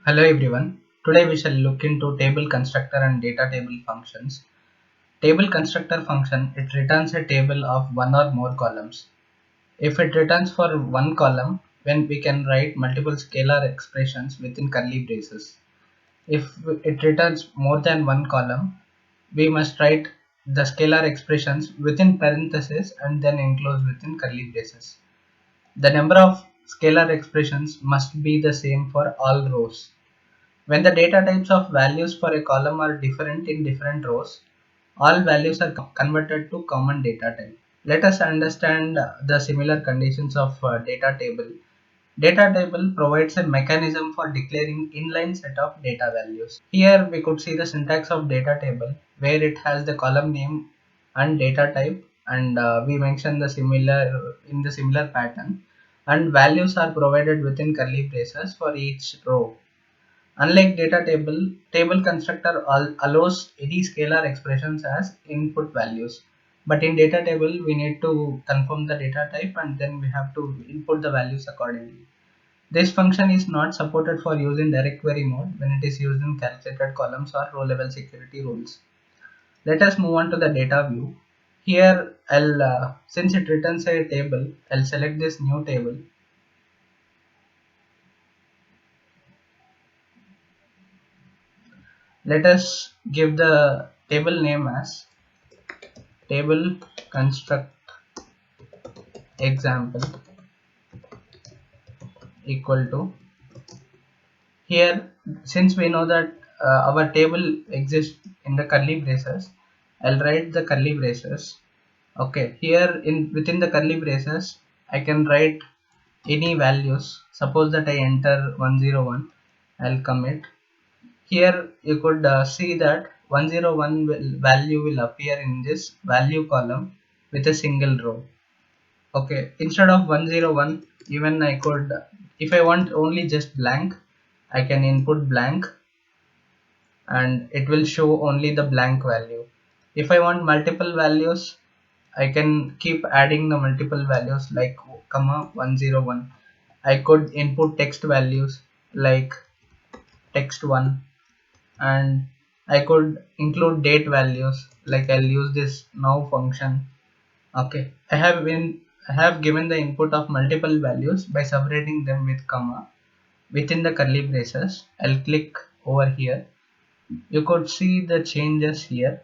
Hello everyone. Today we shall look into table constructor and data table functions. Table constructor function, it returns a table of one or more columns. If it returns for one column, then we can write multiple scalar expressions within curly braces. If it returns more than one column, we must write the scalar expressions within parentheses and then enclose within curly braces. The number of scalar expressions must be the same for all rows. When the data types of values for a column are different in different rows, all values are converted to common data type. Let us understand the similar conditions of data table. Data table provides a mechanism for declaring inline set of data values. Here we could see the syntax of data table where it has the column name and data type, and we mentioned the similar pattern, and values are provided within curly braces for each row. Unlike data table, table constructor allows any scalar expressions as input values. But in data table, we need to confirm the data type and then we have to input the values accordingly. This function is not supported for use in direct query mode when it is used in calculated columns or row level security rules. Let us move on to the data view. Here, since it returns a table, I'll select this new table. Let us give the table name as table construct example equal to. Here, since we know that our table exists in the curly braces, I'll write the curly braces. Okay, here in within the curly braces I can write any values. Suppose that I enter 101, I'll commit. Here you could see that 101 value will appear in this value column with a single row. Okay, instead of 101, even I could, if I want only just blank, I can input blank and it will show only the blank value. If I want multiple values, I can keep adding the multiple values like comma 101. I could input text values like text1, and I could include date values like I'll use this now function. Okay, I have given the input of multiple values by separating them with comma within the curly braces. I'll click over here. You could see the changes here.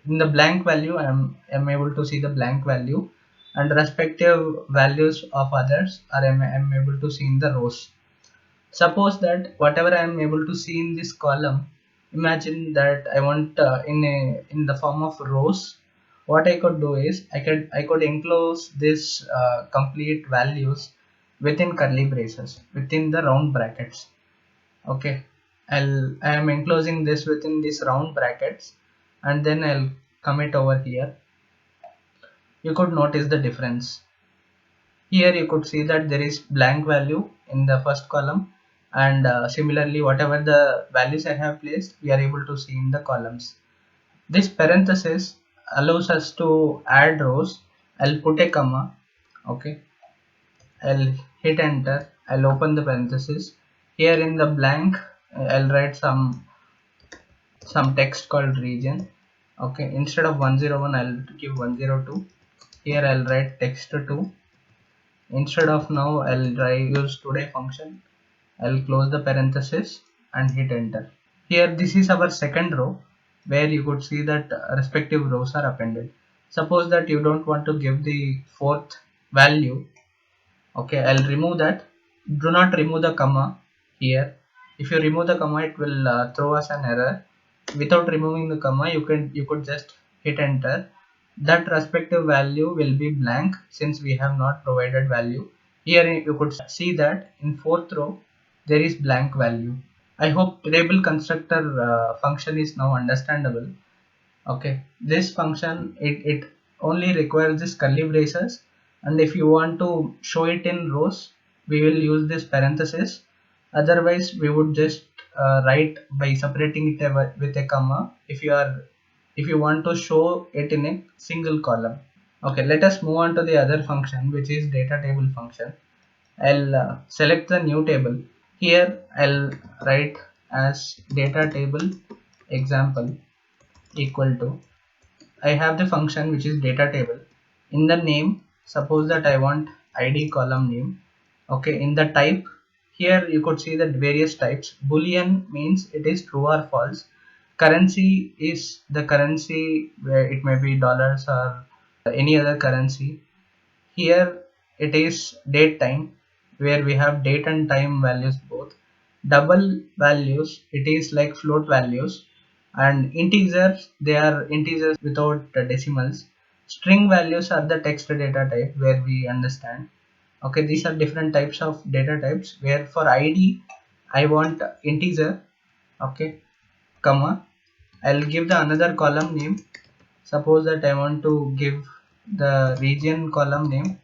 In the blank value, I'm able to see the blank value, and respective values of others are I'm able to see in the rows. Suppose that whatever I am able to see in this column, imagine that I want in the form of rows. What I could do is I could enclose this complete values within curly braces within the round brackets. Okay, I am enclosing this within these round brackets, and then I'll commit over here. You could notice the difference. Here you could see that there is blank value in the first column, and similarly whatever the values I have placed, we are able to see in the columns. This parenthesis allows us to add rows. I'll put a comma. Okay, I'll hit enter. I'll open the parenthesis. Here in the blank, I'll write some text called region. Okay, instead of 101, I'll give 102. Here I'll write text2. Instead of now, I'll use today function. I'll close the parenthesis and hit enter. Here this is our second row where you could see that respective rows are appended. Suppose that you don't want to give the fourth value. Okay, I'll remove that. Do not remove the comma here. If you remove the comma, it will throw us an error. Without removing the comma, you could just hit enter. That respective value will be blank since we have not provided value. Here you could see that in fourth row there is blank value. I hope table constructor function is now understandable. Okay, this function it only requires this curly braces, and if you want to show it in rows, we will use this parenthesis. Otherwise we would just write by separating it with a comma if you want to show it in a single column. Okay, let us move on to the other function, which is data table function. I'll select the new table. Here I'll write as data table example equal to, I have the function which is data table. In the name, suppose that I want id column name. Okay, in the type, here you could see that various types. Boolean means it is true or false. Currency is the currency where it may be dollars or any other currency. Here it is date time, where we have date and time values both. Double values, it is like float values. And integers, they are integers without decimals. String values are the text data type where we understand. Okay, these are different types of data types, where for id I want integer. Okay, comma, I'll give the another column name. Suppose that I want to give the region column name,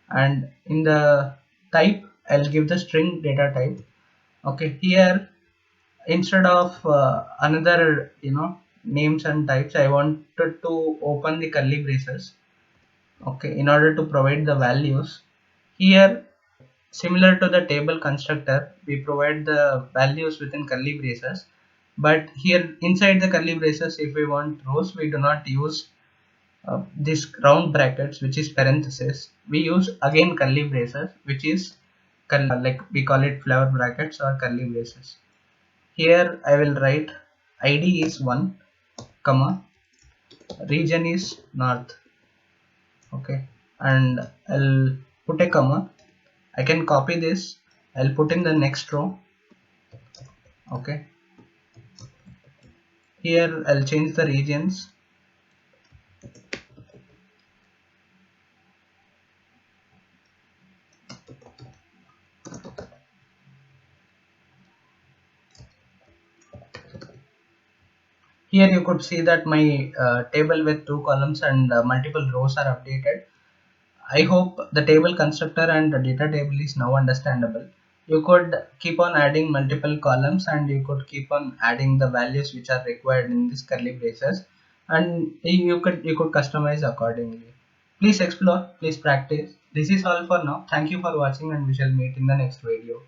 and in the type I'll give the string data type. Okay, here instead of another names and types, I wanted to open the curly braces. Okay, in order to provide the values. Here, similar to the table constructor, we provide the values within curly braces, but here inside the curly braces, if we want rows, we do not use this round brackets, which is parenthesis. We use again curly braces, which is like we call it flower brackets or curly braces. Here I will write id is 1, comma, region is north. Okay, and I'll put a comma. I can copy this, I'll put in the next row. Okay, here I'll change the regions. Here you could see that my table with 2 columns and multiple rows are updated. I hope the table constructor and the data table is now understandable. You could keep on adding multiple columns, and you could keep on adding the values which are required in this curly braces, and you could customize accordingly. Please explore, please practice. This is all for now. Thank you for watching, and we shall meet in the next video.